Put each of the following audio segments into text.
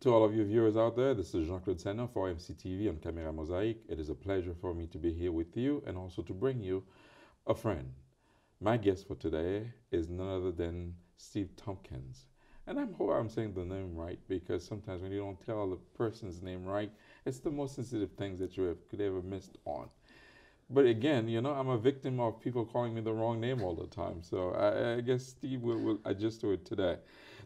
To all of you viewers out there, this is Jean-Claude Senna for MCTV on Camera Mosaic. It is a pleasure for me to be here with you and also to bring you a friend. My guest for today is none other than Steve Tompkins. And I hope I'm saying the name right, because sometimes when you don't tell the person's name right, it's the most sensitive things that you could ever missed on. But again, you know, I'm a victim of people calling me the wrong name all the time. So I guess Steve will adjust to it today.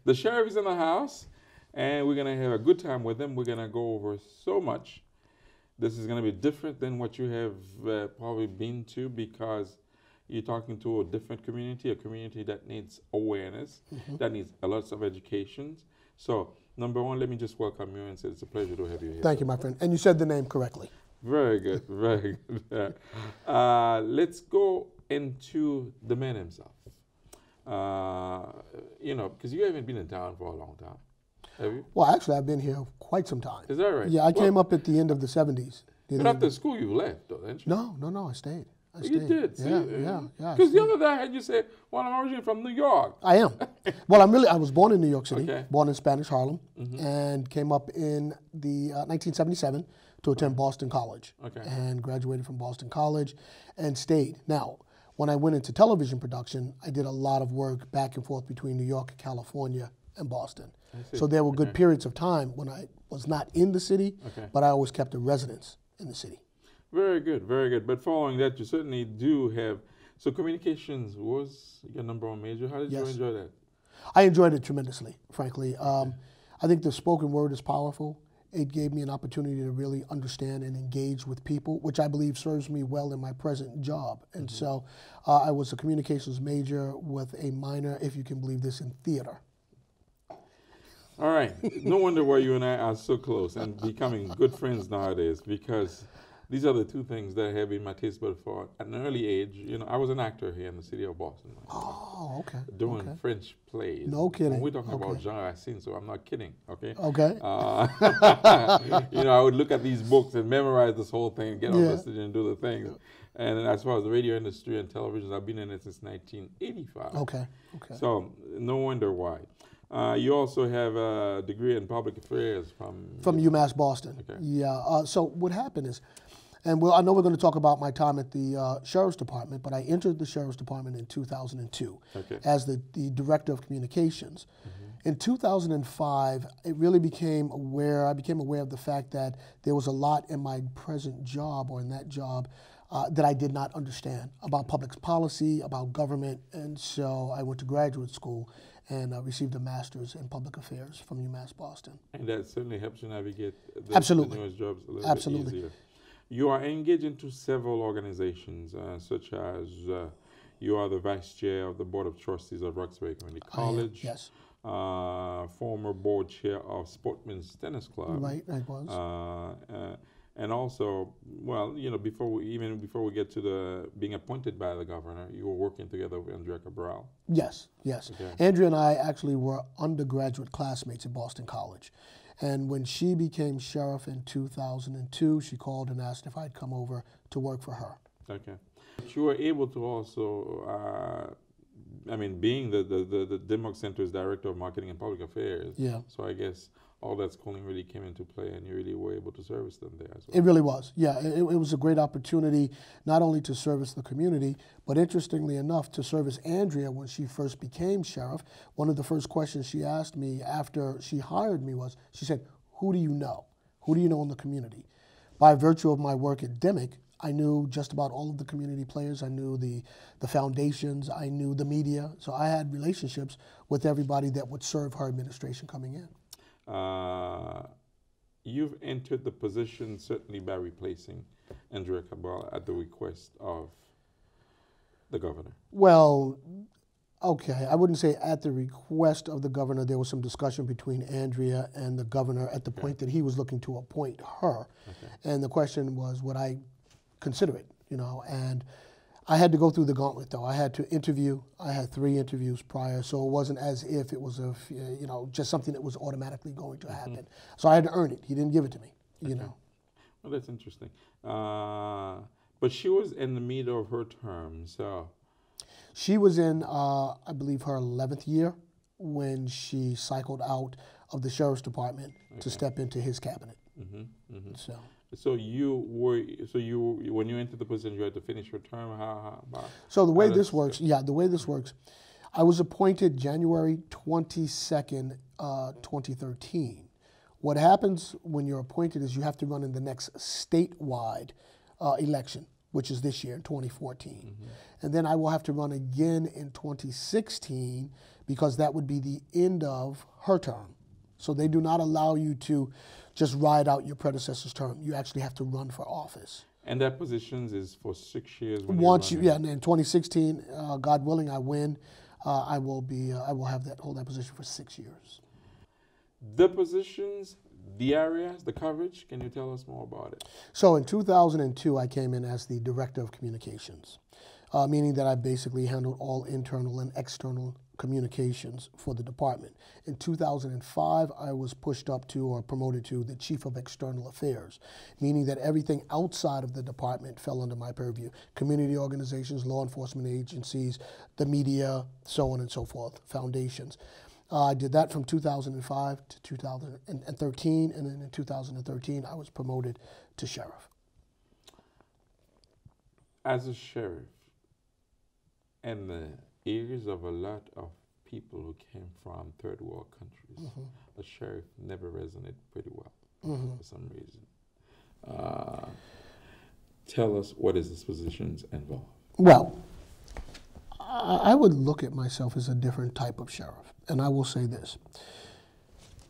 The sheriff is in the house, and we're going to have a good time with him. We're going to go over so much. This is going to be different than what you have probably been to, because you're talking to a different community, a community that needs awareness, that needs a lot of education. So, number one, let me just welcome you and say it's a pleasure to have you here. Thank you, my friend. And you said the name correctly. Very good, very good. Let's go into the man himself. You know, because you haven't been in town for a long time, have you? Well, actually, I've been here quite some time. Is that right? Yeah, I came up at the end of the 70s. But after school, you left, though, didn't you? No, I stayed. You did? Yeah. Because the other day I had you say, well, I'm originally from New York. I am. Well, I was born in New York City, Okay. born in Spanish Harlem, and came up in the 1977 to attend Boston College. Okay. And graduated from Boston College and stayed. Now, when I went into television production, I did a lot of work back and forth between New York, California, and Boston. So there were good periods of time when I was not in the city, but I always kept a residence in the city. Very good, very good. But following that, you certainly do have, so communications was your number one major. How did you enjoy that? I enjoyed it tremendously, frankly. I think the spoken word is powerful. It gave me an opportunity to really understand and engage with people, which I believe serves me well in my present job. And so I was a communications major with a minor, if you can believe this, in theater. All right. No wonder why you and I are so close and becoming good friends nowadays, because these are the two things that have been my taste bud for at an early age. You know, I was an actor here in the city of Boston. Oh, okay. Doing French plays. No kidding. When we're talking about genre scene, so I'm not kidding, okay? Okay. You know, I would look at these books and memorize this whole thing, get on the stage and do the things. And as far as the radio industry and television, I've been in it since 1985. Okay. So no wonder why. You also have a degree in public affairs from UMass Boston. Okay. Yeah. So what happened is, and I know we're going to talk about my time at the Sheriff's Department, but I entered the Sheriff's Department in 2002 as the Director of Communications. In 2005, I became aware of the fact that there was a lot in my present job, or in that job, that I did not understand about public policy, about government, and so I went to graduate school and received a master's in public affairs from UMass Boston. And that certainly helps you navigate the newest jobs a little bit easier. You are engaged into several organizations, such as you are the Vice Chair of the Board of Trustees of Roxbury Community College. Yes. Former Board Chair of Sportsman's Tennis Club. Right, I was. And also, well, you know, before we get to the being appointed by the governor, you were working together with Andrea Cabral. Yes. Okay. Andrea and I actually were undergraduate classmates at Boston College. And when she became sheriff in 2002, she called and asked if I'd come over to work for her. Okay. But you were able to also, being the Denmark Center's Director of Marketing and Public Affairs. Yeah. So I guess all that schooling really came into play, and you really were able to service them there as well. It really was. Yeah, it was a great opportunity not only to service the community, but interestingly enough, to service Andrea when she first became sheriff. One of the first questions she asked me after she hired me was, she said, who do you know? Who do you know in the community? By virtue of my work at DEMIC, I knew just about all of the community players. I knew the foundations. I knew the media. So I had relationships with everybody that would serve her administration coming in. You've entered the position certainly by replacing Andrea Cabral at the request of the governor. Well, okay, I wouldn't say at the request of the governor. There was some discussion between Andrea and the governor at the point that he was looking to appoint her. And the question was, would I consider it, you know? And I had to go through the gauntlet, though. I had to interview. I had 3 interviews prior, so it wasn't as if it was just something that was automatically going to happen. So I had to earn it. He didn't give it to me, you know. Well, that's interesting. But she was in the middle of her term, so. She was in, I believe, her 11th year when she cycled out of the sheriff's department to step into his cabinet. So when you entered the position, you had to finish your term. So the way this works, I was appointed January 22nd, 2013. What happens when you're appointed is you have to run in the next statewide election, which is this year, 2014. And then I will have to run again in 2016 because that would be the end of her term. So they do not allow you to just ride out your predecessor's term. You actually have to run for office. And that position is for 6 years? Once you, and in 2016, God willing, I win. I will hold that position for 6 years. The positions, the areas, the coverage, can you tell us more about it? So in 2002, I came in as the Director of Communications, meaning that I basically handled all internal and external communications for the department. In 2005, I was pushed up to or promoted to the Chief of External Affairs, meaning that everything outside of the department fell under my purview. Community organizations, law enforcement agencies, the media, so on and so forth, foundations. I did that from 2005 to 2013, and then in 2013, I was promoted to sheriff. As a sheriff, and the ears of a lot of people who came from third world countries, a sheriff never resonated pretty well for some reason. Tell us, what is this positions involved? Well, I would look at myself as a different type of sheriff, and I will say this.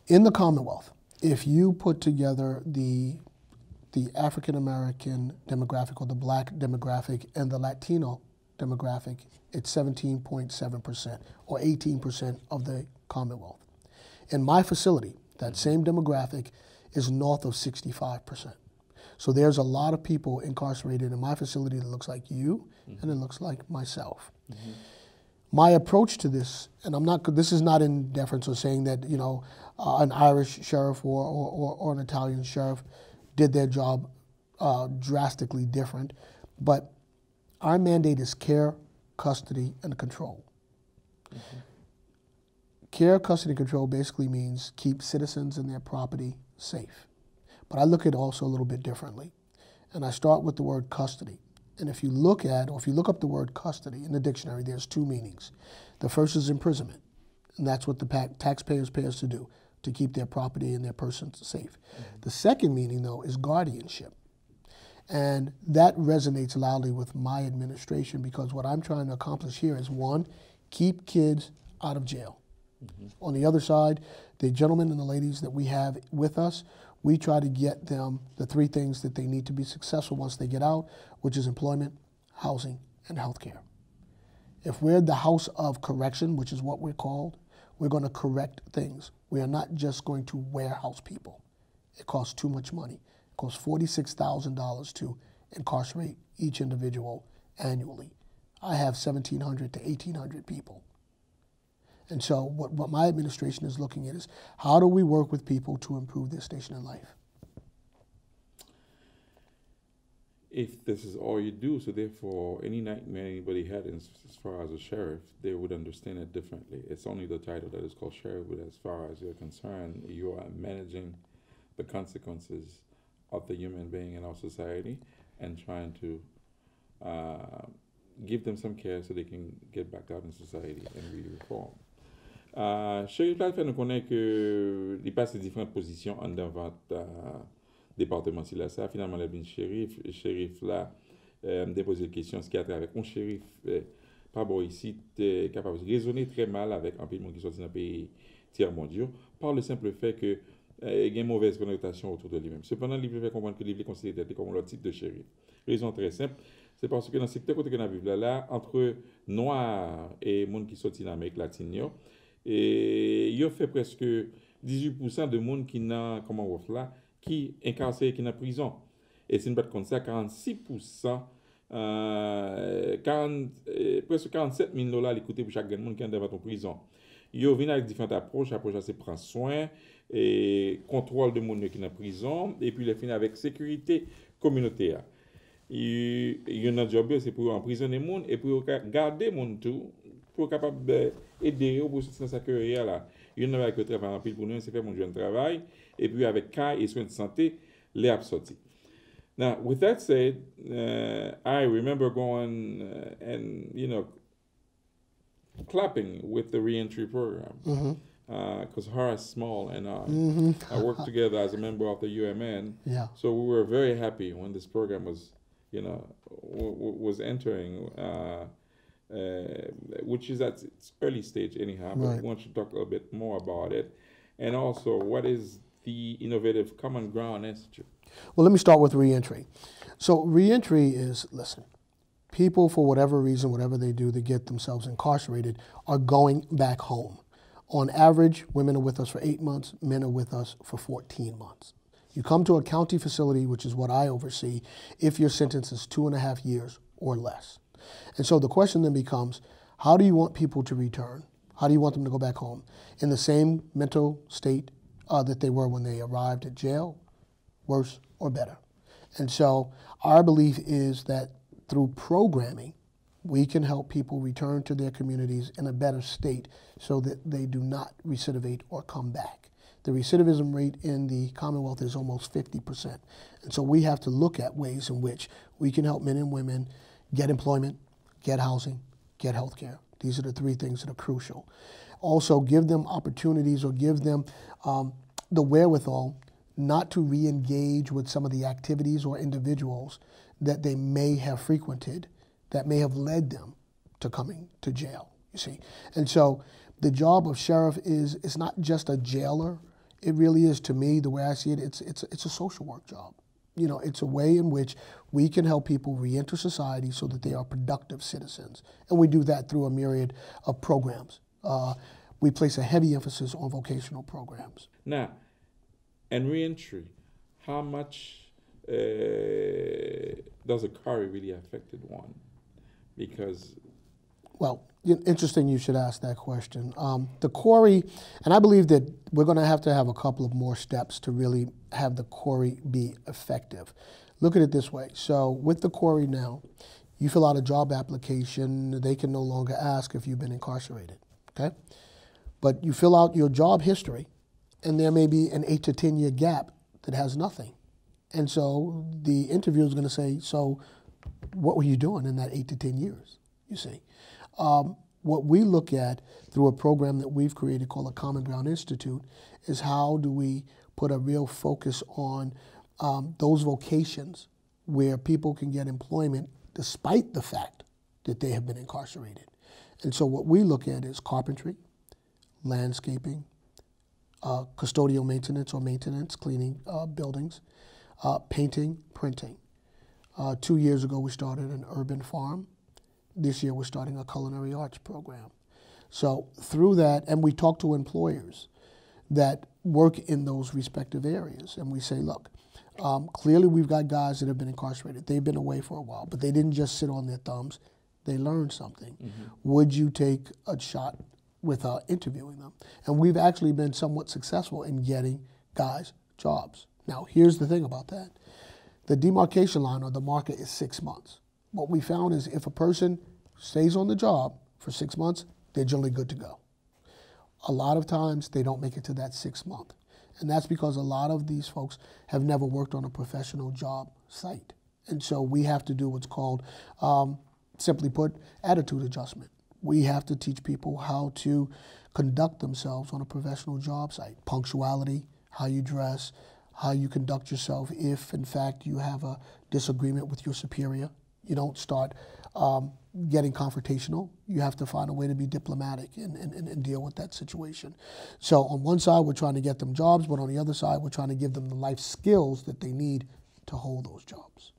In the Commonwealth, if you put together the African American demographic or the Black demographic and the Latino demographic, it's 17.7% or 18% of the Commonwealth. In my facility, that same demographic is north of 65%. So there's a lot of people incarcerated in my facility that looks like you and it looks like myself. My approach to this, and this is not in deference or saying that, an Irish sheriff or an Italian sheriff did their job drastically different, but our mandate is care, custody, and control. Care, custody, and control basically means keep citizens and their property safe. But I look at it also a little bit differently. And I start with the word custody. And if you look up the word custody in the dictionary, there's two meanings. The first is imprisonment, and that's what the taxpayers pay us to do, to keep their property and their persons safe. The second meaning, though, is guardianship. And that resonates loudly with my administration because what I'm trying to accomplish here is, one, keep kids out of jail. On the other side, the gentlemen and the ladies that we have with us, we try to get them the three things that they need to be successful once they get out, which is employment, housing, and health care. If we're the house of correction, which is what we're called, we're going to correct things. We are not just going to warehouse people. It costs too much money. It costs $46,000 to incarcerate each individual annually. I have 1,700 to 1,800 people. And so what my administration is looking at is, how do we work with people to improve their station in life? If this is all you do, so therefore any nightmare anybody had as far as a sheriff, they would understand it differently. It's only the title that is called sheriff, but as far as you're concerned, you are managing the consequences of the human being in our society and trying to give them some care so they can get back out in society and really reform. Shérif là fait nous connaît que il passe différentes positions en dans votre département si là ça finalement le bin shérif là me poser une question ce qui a trait avec un shérif pas bon ici capable de raisonner très mal avec un pays qui sorti dans pays tiers mondiaux par le simple fait que il y a une mauvaise connotation autour de lui-même. Cependant, il veut comprendre que il est considéré comme un type de shérif. Raison très simple, c'est parce que dans le secteur côté que nous vivons là, entre noirs et monde qui sortent d'Amérique latine, et il fait presque 18% de monde qui n'a Commonwealth là qui incarcéré qui dans prison. Et c'est une bête comme ça 46% presque $47,000 les coûter pour chaque monde qui est dans votre prison. Il vient avec différentes approches, c'est prendre soin et contrôle de monde qui est en prison et puis les finir avec sécurité communautaire. Il y a un job c'est pour emprisonner monde et pour garder monde tout pour capable aider pour sortir sa carrière là. Il y a que travail en pile pour nous, c'est faire mon jeune travail et puis avec cas et soins de santé les absorti. Now, with that said, I remember going and clapping with the reentry program because her is small and I worked together as a member of the UMN. Yeah. So we were very happy when this program was, was entering, which is at its early stage anyhow. But Right. we want you to talk a little bit more about it, and also what is the Innovative Common Ground Institute? Well, let me start with reentry. So reentry is, listen, people for whatever reason, whatever they do to get themselves incarcerated are going back home. On average, women are with us for 8 months, men are with us for 14 months. You come to a county facility, which is what I oversee, if your sentence is 2.5 years or less. And so the question then becomes, how do you want people to return? How do you want them to go back home? In the same mental state that they were when they arrived at jail, worse or better? And so our belief is that through programming, we can help people return to their communities in a better state so that they do not recidivate or come back. The recidivism rate in the Commonwealth is almost 50%. And so we have to look at ways in which we can help men and women get employment, get housing, get health care. These are the 3 things that are crucial. Also, give them opportunities or give them the wherewithal not to re-engage with some of the activities or individuals that they may have frequented that may have led them to coming to jail, you see. And so the job of sheriff is, it's not just a jailer. It really is, to me, the way I see it, it's a social work job. You know, it's a way in which we can help people re-enter society so that they are productive citizens. And we do that through a myriad of programs. We place a heavy emphasis on vocational programs. Now, and reentry, how much does a quarry really affected one? Because well, interesting you should ask that question. The quarry, and I believe that we're going to have a couple of more steps to really have the quarry be effective. Look at it this way. So with the quarry now, you fill out a job application, they can no longer ask if you've been incarcerated, okay? But you fill out your job history, and there may be an 8 to 10 year gap that has nothing. And so the interviewer is going to say, so what were you doing in that 8 to 10 years, you see? What we look at through a program that we've created called a Common Ground Institute is how do we put a real focus on those vocations where people can get employment despite the fact that they have been incarcerated. And so what we look at is carpentry, landscaping, custodial maintenance or maintenance, cleaning buildings, painting, printing. 2 years ago, we started an urban farm. This year, we're starting a culinary arts program. So through that, and we talk to employers that work in those respective areas, and we say, look, clearly we've got guys that have been incarcerated. They've been away for a while, but they didn't just sit on their thumbs. They learned something. Mm-hmm. Would you take a shot with interviewing them? And we've actually been somewhat successful in getting guys jobs. Now, here's the thing about that. The demarcation line or the marker is 6 months. What we found is if a person stays on the job for 6 months, they're generally good to go. A lot of times they don't make it to that 6 month. And that's because a lot of these folks have never worked on a professional job site. And so we have to do what's called, simply put, attitude adjustment. We have to teach people how to conduct themselves on a professional job site. Punctuality, how you dress, how you conduct yourself if, in fact, you have a disagreement with your superior. You don't start getting confrontational. You have to find a way to be diplomatic and deal with that situation. So on one side, we're trying to get them jobs, but on the other side, we're trying to give them the life skills that they need to hold those jobs.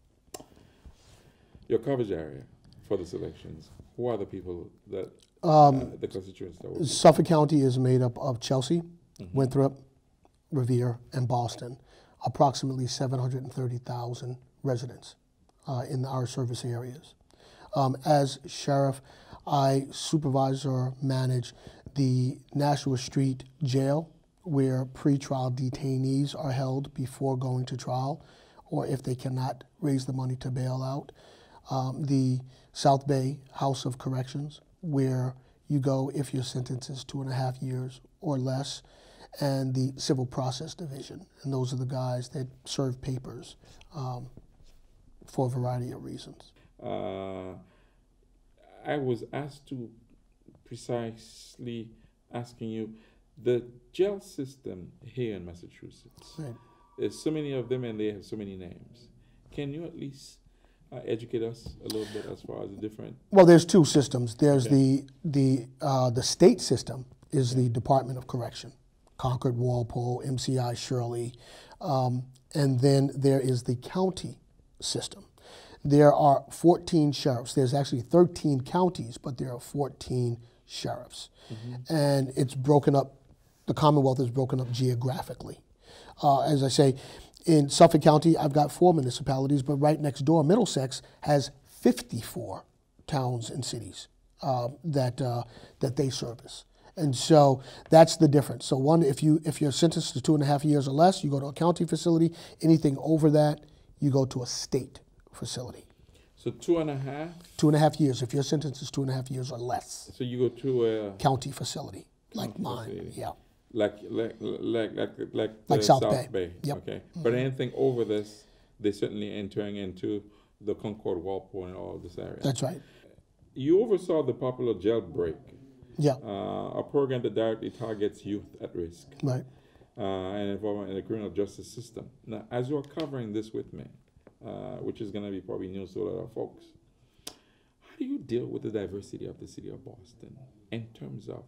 Your coverage area for the selections, who are the people that, the constituents that work? Suffolk County is made up of Chelsea, Winthrop, Revere, and Boston, approximately 730,000 residents in our service areas. As sheriff, I supervise or manage the Nashua Street Jail, where pretrial detainees are held before going to trial, or if they cannot raise the money to bail out. The South Bay House of Corrections, where you go if your sentence is 2.5 years or less, and the Civil Process Division. And those are the guys that serve papers for a variety of reasons. I was asked to precisely asking you, the jail system here in Massachusetts, Right. there's so many of them and they have so many names. Can you at least educate us a little bit as far as the different? Well, there's two systems. There's Okay. the state system is the Department of Correction, Concord, Walpole, MCI, Shirley, and then there is the county system. There are 14 sheriffs. There's actually 13 counties, but there are 14 sheriffs. And it's broken up, the Commonwealth is broken up geographically. As I say, in Suffolk County, I've got 4 municipalities, but right next door, Middlesex has 54 towns and cities that they service. And so that's the difference. So one, if you're sentenced to 2.5 years or less, you go to a county facility. Anything over that, you go to a state facility. So 2.5? 2.5 years. If your sentence is 2.5 years or less. So you go to a county facility, like county mine. facility. Yeah. Like South South Bay. Yep. Okay. But anything over this, they're certainly entering into the Concord, Walpole, and all of this area. That's right. You oversaw the popular Jailbreak, Yeah. a program that directly targets youth at risk Right. and involvement in the criminal justice system. Now, as you're covering this with me, which is going to be probably news to a lot of folks, how do you deal with the diversity of the city of Boston in terms of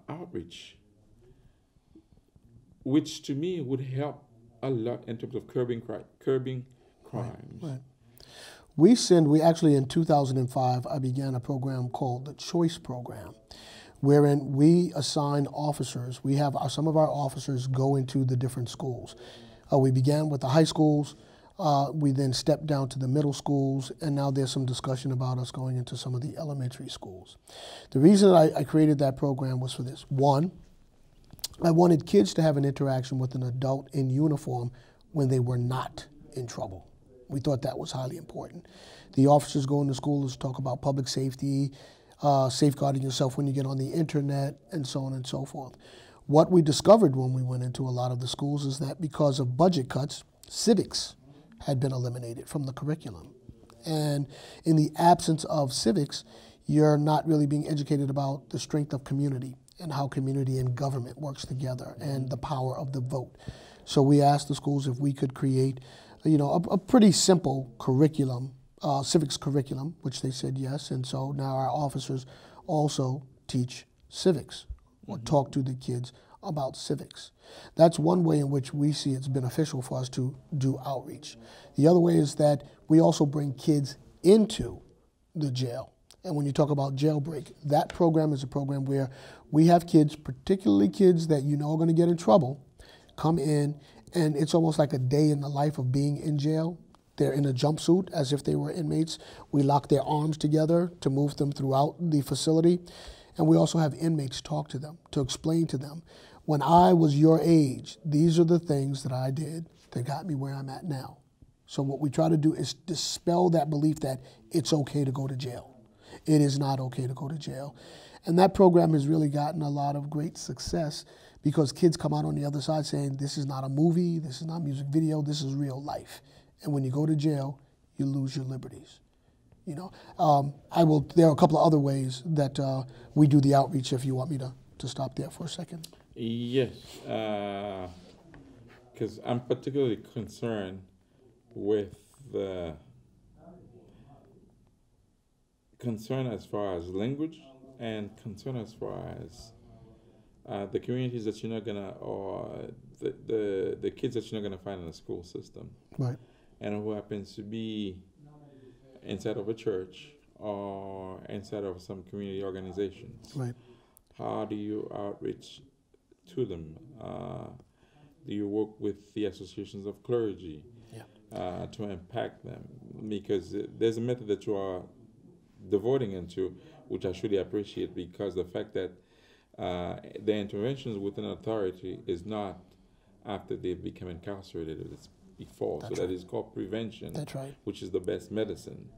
outreach, which to me would help a lot in terms of curbing crimes? Right. We actually in 2005, I began a program called the Choice Program, wherein we assign officers. We have some of our officers go into the different schools. We began with the high schools. We then stepped down to the middle schools, and now there's some discussion about us going into some of the elementary schools. The reason I created that program was for this. One, I wanted kids to have an interaction with an adult in uniform when they were not in trouble. We thought that was highly important. The officers go into schools to talk about public safety, safeguarding yourself when you get on the internet, and so on and so forth. What we discovered when we went into a lot of the schools is that because of budget cuts, civics had been eliminated from the curriculum. And in the absence of civics, you're not really being educated about the strength of community and how community and government works together and the power of the vote. So we asked the schools if we could create a pretty simple curriculum, civics curriculum, which they said yes. And so now our officers also teach civics or talk to the kids about civics. That's one way in which we see it's beneficial for us to do outreach. The other way is that we also bring kids into the jail. And when you talk about Jailbreak, that program is a program where we have kids, particularly kids that you know are going to get in trouble, come in, and it's almost like a day in the life of being in jail. They're in a jumpsuit as if they were inmates. We lock their arms together to move them throughout the facility. And we also have inmates talk to them, to explain to them, when I was your age, these are the things that I did that got me where I'm at now. So what we try to do is dispel that belief that it's okay to go to jail. It is not okay to go to jail. And that program has really gotten a lot of great success because kids come out on the other side saying, this is not a movie, this is not a music video, this is real life. And when you go to jail, you lose your liberties. There are a couple of other ways that we do the outreach if you want me to stop there for a second. Yes, because I'm particularly concerned with the concern as far as language and concern as far as the communities that you're not gonna, or the kids that you're not gonna find in the school system, right? And who happens to be inside of a church or inside of some community organizations. Right. How do you outreach to them? Do you work with the associations of clergy to impact them? Because there's a method that you are devoting into, which I truly appreciate, because the fact that the interventions within authority is not after they've become incarcerated, it's before. That's so right. that is called prevention. That's right. Which is the best medicine.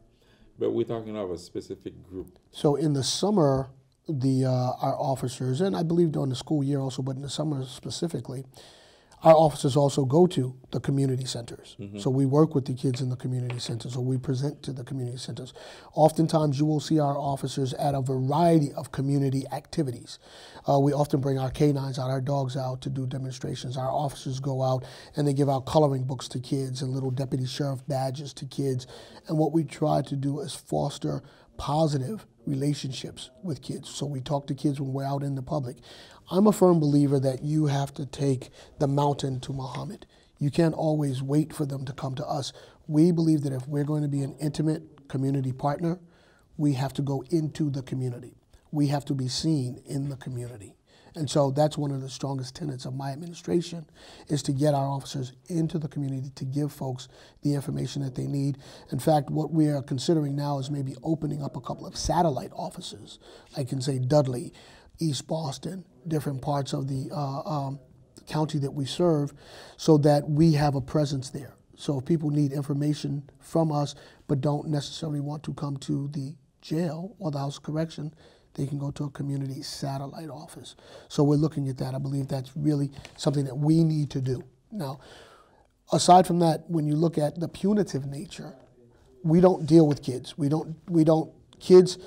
But we're talking of a specific group. So in the summer, our officers, and I believe during the school year also, but in the summer specifically, our officers also go to the community centers. So we work with the kids in the community centers, or we present to the community centers. Oftentimes you will see our officers at a variety of community activities. We often bring our canines out, our dogs out to do demonstrations. Our officers go out and they give out coloring books to kids and little deputy sheriff badges to kids. And what we try to do is foster positive relationships with kids. So we talk to kids when we're out in the public. I'm a firm believer that you have to take the mountain to Muhammad. You can't always wait for them to come to us. We believe that if we're going to be an intimate community partner, we have to go into the community. We have to be seen in the community. And so that's one of the strongest tenets of my administration, is to get our officers into the community to give folks the information that they need. In fact, what we are considering now is maybe opening up a couple of satellite offices, like in, say, Dudley, East Boston, different parts of the county that we serve, so that we have a presence there. So if people need information from us but don't necessarily want to come to the jail or the House of Correction, they can go to a community satellite office. So we're looking at that. I believe that's really something that we need to do. Now, aside from that, when you look at the punitive nature, we don't deal with kids. We don't kids,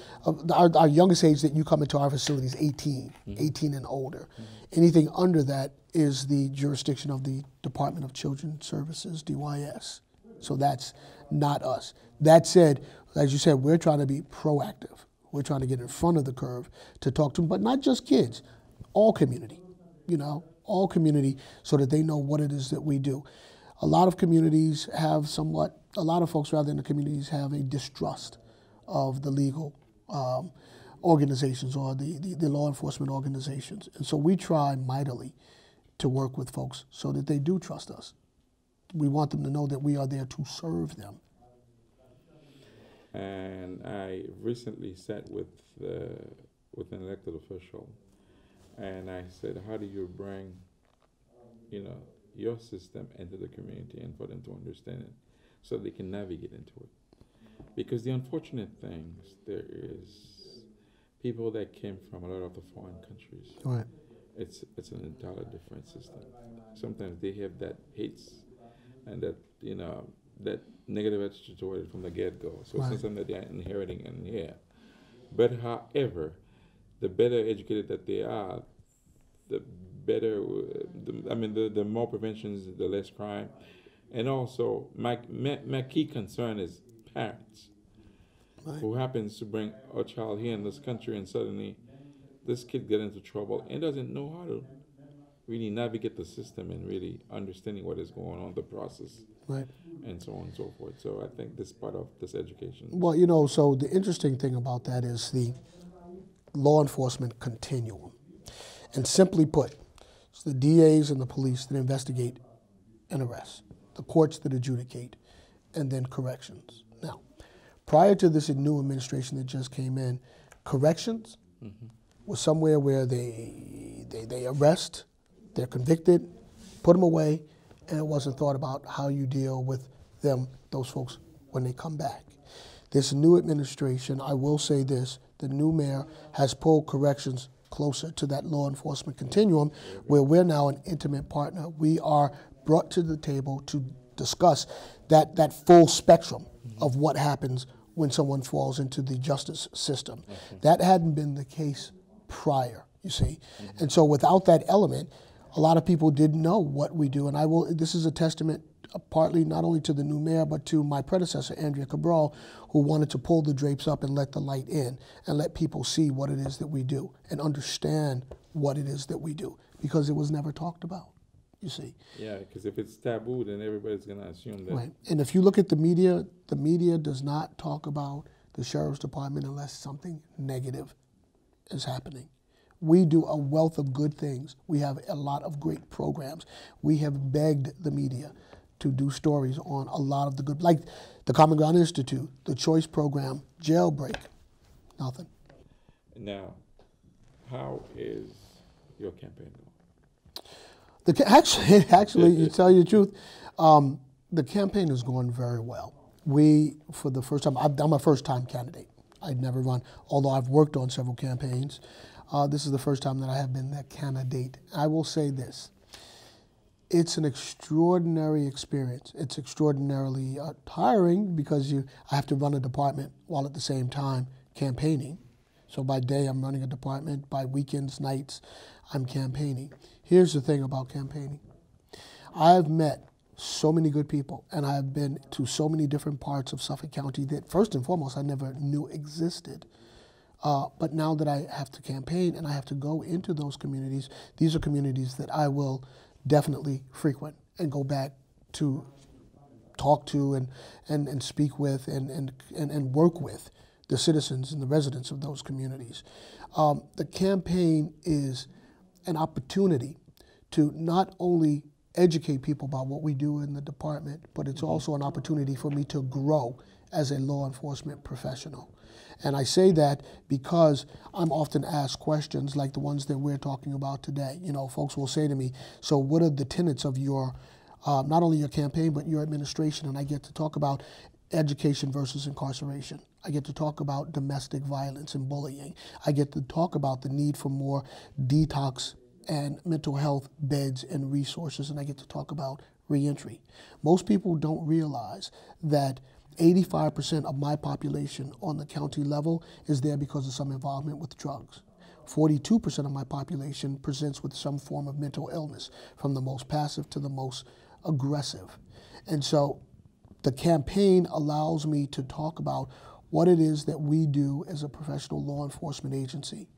our youngest age that you come into our facility is 18, 18 and older. Anything under that is the jurisdiction of the Department of Children's Services, DYS. So that's not us. That said, as you said, we're trying to be proactive. We're trying to get in front of the curve to talk to them, but not just kids, all community, all community, so that they know what it is that we do. A lot of communities have a lot of folks rather in the communities have a distrust of the legal organizations or the law enforcement organizations. And so we try mightily to work with folks so that they do trust us. We want them to know that we are there to serve them. And I recently sat with an elected official, and I said, how do you bring, your system into the community and for them to understand it so they can navigate into it? Because the unfortunate thing is there is people that came from a lot of the foreign countries. Right. It's an entirely different system. Sometimes they have that hates and that, that negative attitude toward it from the get-go. So it's not something that they're inheriting in here. But however, the better educated that they are, the better, the more preventions, the less crime. And also, my key concern is parents who happens to bring a child here in this country, and suddenly this kid get into trouble and doesn't know how to really navigate the system and really understanding what is going on, the process, and so on and so forth. So I think this part of this education. Well, so the interesting thing about that is the law enforcement continuum. And simply put, it's the DAs and the police that investigate and arrest, the courts that adjudicate, and then corrections. Now, prior to this new administration that just came in, corrections was somewhere where they arrest, they're convicted, put them away, and it wasn't thought about how you deal with them, those folks, when they come back. This new administration, I will say this, the new mayor has pulled corrections closer to that law enforcement continuum, where we're now an intimate partner. We are brought to the table to discuss that full spectrum of what happens when someone falls into the justice system. That hadn't been the case prior, you see. And so without that element, a lot of people didn't know what we do. And this is a testament partly not only to the new mayor, but to my predecessor, Andrea Cabral, who wanted to pull the drapes up and let the light in and let people see what it is that we do and understand what it is that we do, because it was never talked about, you see. Yeah, because if it's taboo, then everybody's going to assume that. Right. And if you look at the media does not talk about the sheriff's department unless something negative is happening. We do a wealth of good things. We have a lot of great programs. We have begged the media to do stories on a lot of the good, like the Common Ground Institute, the Choice Program, Jailbreak, nothing. Now, how is your campaign going? Actually, to tell you the truth, the campaign is going very well. we, for the first time, I'm a first-time candidate. I'd never run, although I've worked on several campaigns. This is the first time that I have been that candidate. I will say this. It's an extraordinary experience. It's extraordinarily tiring because I have to run a department while at the same time campaigning. So by day, I'm running a department. By weekends, nights, I'm campaigning. Here's the thing about campaigning. I've met so many good people, and I've been to so many different parts of Suffolk County that, first and foremost, I never knew existed. But now that I have to campaign and I have to go into those communities, these are communities that I will definitely frequent and go back to talk to and speak with and work with the citizens and the residents of those communities. The campaign is an opportunity to not only educate people about what we do in the department, but it's also an opportunity for me to grow as a law enforcement professional. And I say that because I'm often asked questions like the ones that we're talking about today. You know, folks will say to me, so what are the tenets of your, not only your campaign, but your administration? And I get to talk about education versus incarceration. I get to talk about domestic violence and bullying. I get to talk about the need for more detox and mental health beds and resources, and I get to talk about reentry. Most people don't realize that 85% of my population on the county level is there because of some involvement with drugs. 42% of my population presents with some form of mental illness, from the most passive to the most aggressive. And so the campaign allows me to talk about what it is that we do as a professional law enforcement agency.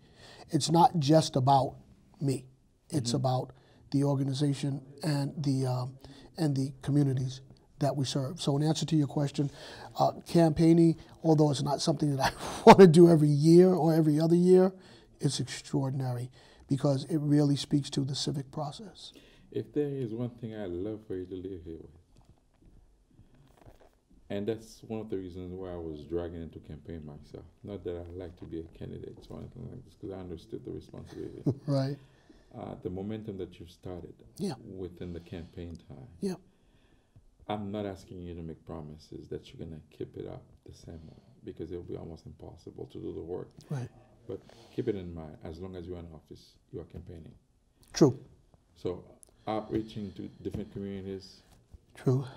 It's not just about me. It's about the organization and the communities that we serve. So in answer to your question, campaigning, although it's not something that I want to do every year or every other year, it's extraordinary because it really speaks to the civic process. If there is one thing I'd love for you to live here with, and that's one of the reasons why I was dragging into campaign myself. Not that I like to be a candidate or anything like this, because I understood the responsibility. Right. The momentum that you've started within the campaign time. Yeah. I'm not asking you to make promises that you're going to keep it up the same way, because it'll be almost impossible to do the work. Right. But keep it in mind, as long as you're in office, you are campaigning. True. So outreaching to different communities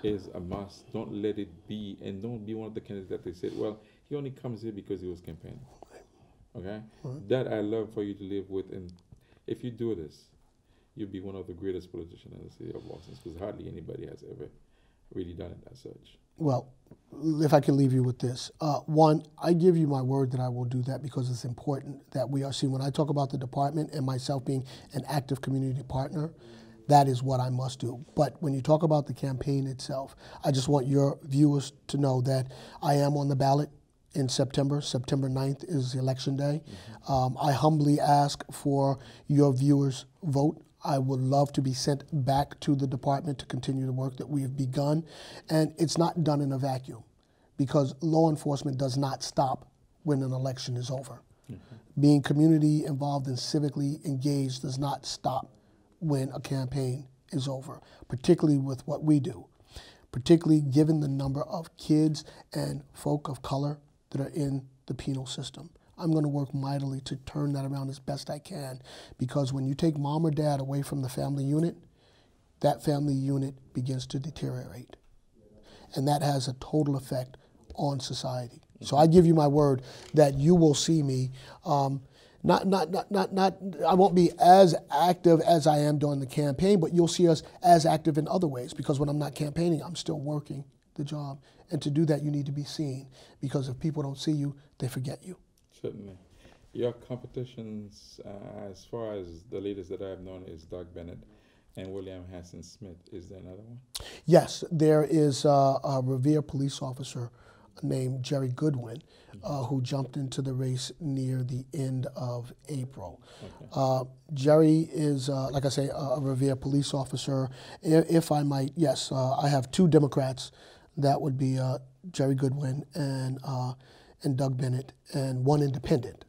is a must. Don't let it be, and don't be one of the candidates that they said, well, he only comes here because he was campaigning. Okay? Right. That I love for you to live with, and if you do this, you'll be one of the greatest politicians in the city of Boston, because hardly anybody has ever really done it as such. Well, if I can leave you with this. One, I give you my word that I will do that because it's important that we are seen. When I talk about the department and myself being an active community partner, that is what I must do. But when you talk about the campaign itself, I just want your viewers to know that I am on the ballot in September. September 9th is election day. I humbly ask for your viewers' vote. I would love to be sent back to the department to continue the work that we have begun. And it's not done in a vacuum, because law enforcement does not stop when an election is over. Being community involved and civically engaged does not stop when a campaign is over, particularly with what we do, particularly given the number of kids and folk of color that are in the penal system. I'm going to work mightily to turn that around as best I can, because when you take mom or dad away from the family unit, that family unit begins to deteriorate. And that has a total effect on society. So I give you my word that you will see me, I won't be as active as I am during the campaign, but you'll see us as active in other ways, because when I'm not campaigning, I'm still working the job. And to do that, you need to be seen, because if people don't see you, they forget you. Certainly. Your competitions, as far as the leaders that I've known, is Doug Bennett and William Hassan Smith. Is there another one? Yes, there is a Revere police officer named Jerry Goodwin, who jumped into the race near the end of April. Okay. Jerry is, like I say, a Revere police officer. If I might, yes, I have two Democrats. That would be Jerry Goodwin and Doug Bennett, and one independent,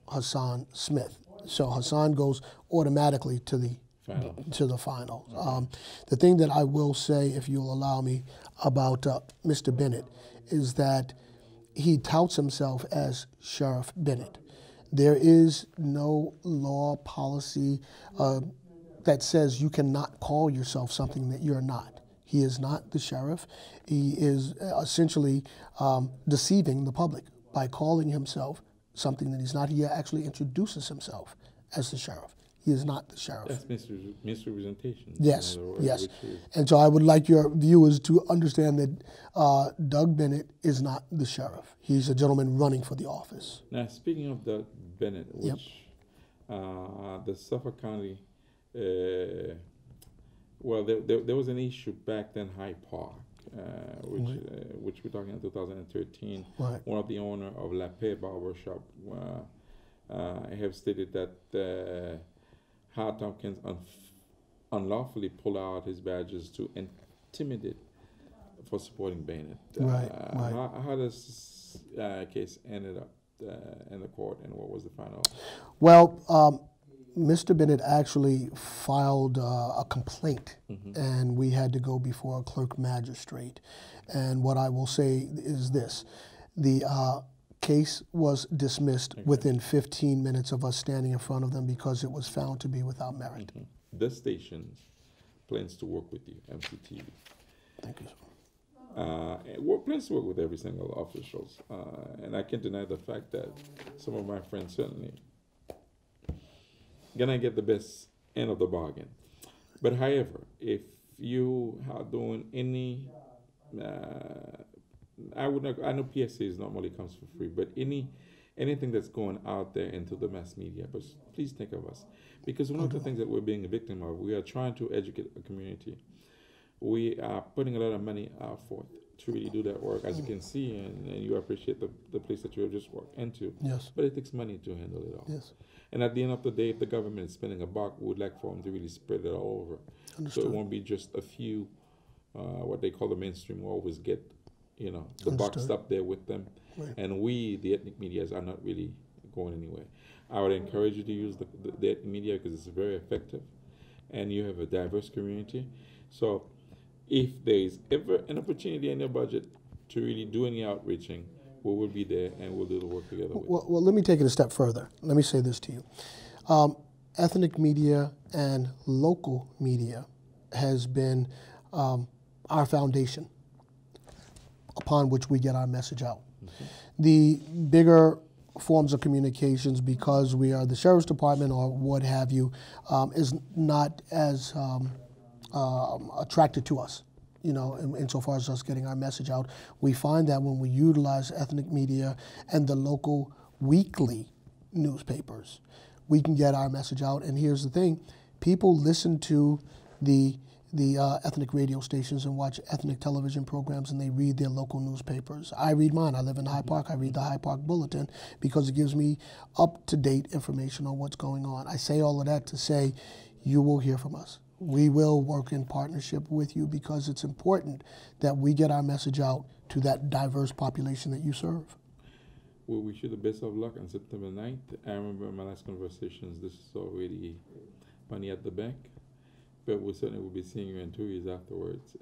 Hassan Smith. So Hassan goes automatically to the final. The thing that I will say, if you'll allow me, about Mr. Bennett is that he touts himself as Sheriff Bennett. There is no law policy that says you cannot call yourself something that you're not. He is not the sheriff. He is essentially deceiving the public by calling himself something that he's not. He actually introduces himself as the sheriff. He is not the sheriff. That's misrepresentation. Yes, yes. And so I would like your viewers to understand that Doug Bennett is not the sheriff. He's a gentleman running for the office. Now, speaking of Doug Bennett, which the Suffolk County, well, there was an issue back then, Hyde Park, which we're talking in 2013. Right. One of the owner of La Paix Barbershop have stated that Tompkins unlawfully pulled out his badges to intimidate for supporting Bennett. Right. How does this case ended up in the court, and what was the final? Well, Mr. Bennett actually filed a complaint, and we had to go before a clerk magistrate. And what I will say is this: the case was dismissed within 15 minutes of us standing in front of them because it was found to be without merit. The station plans to work with you, MCTV. Thank you, sir. Plans to work with every single officials, and I can't deny the fact that some of my friends certainly gonna get the best end of the bargain. But however, if you are doing any I know PSAs normally comes for free, but anything that's going out there into the mass media, but please think of us. Because one of the things that we're being a victim of, we are trying to educate a community. We are putting a lot of money forth to really do that work, as you can see, and you appreciate the place that you have just walked into. Yes. But it takes money to handle it all. Yes. And at the end of the day, if the government is spending a buck, we would like for them to really spread it all over. Understood. So it won't be just a few, what they call the mainstream, will always get, the buck up there with them. Right. And we, the ethnic medias, are not really going anywhere. I would encourage you to use the ethnic media because it's very effective, and you have a diverse community. So if there is ever an opportunity in your budget to really do any outreaching, we will be there and we'll do the work together with you. Well, let me take it a step further. Let me say this to you. Ethnic media and local media has been our foundation upon which we get our message out. The bigger forms of communications, because we are the sheriff's department or what have you, is not as attracted to us, insofar as us getting our message out. We find that when we utilize ethnic media and the local weekly newspapers, we can get our message out. And here's the thing: people listen to the ethnic radio stations and watch ethnic television programs, and they read their local newspapers. I read mine. I live in Hyde Park. I read the Hyde Park Bulletin because it gives me up-to-date information on what's going on. I say all of that to say you will hear from us. We will work in partnership with you because it's important that we get our message out to that diverse population that you serve. We wish you the best of luck on September 9th. I remember in my last conversations, this is already money at the bank. But we certainly will be seeing you in 2 years afterwards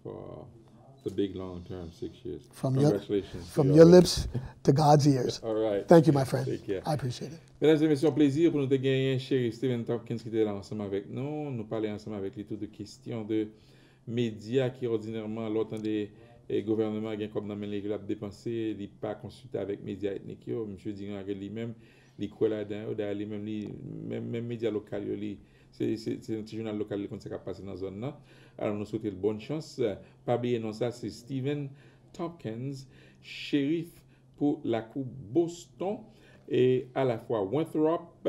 for the big long-term 6 years. Congratulations. From your lips to God's ears. All right. Thank you, my friend. Take care. I appreciate it. Mesdames et messieurs, un plaisir pour nous de gagner Chéri Steven Tompkins qui était là ensemble avec nous. Nous parler ensemble avec lui tout de questions de médias qui ordinairement, l'autre des gouvernements qui comme dans les globes dépensés, il pas consulté avec médias ethniques. Monsieur Digan lui-même, il croit là-dedans, d'ailleurs même médias locaux, c'est un petit journal local qui a passé dans la zone là. Alors nous souhaitons bonne chance. Pas oublier non ça, c'est Steven Tompkins, shérif pour la coupe Boston et à la fois Winthrop,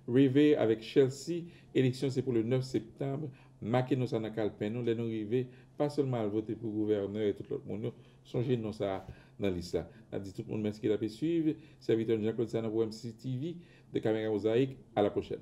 rivé avec Chelsea. Élection c'est pour le 9 septembre. Marquez nous ça dans calepin nous, les nous rivé pas seulement à voter pour gouverneur et tout l'autre monde. Songez nous ça dans liste là. On dit tout le monde merci qui l'a suivre. Serviteur Jean-Claude Sana pour MCTV de Caméra Mosaïque. À la prochaine.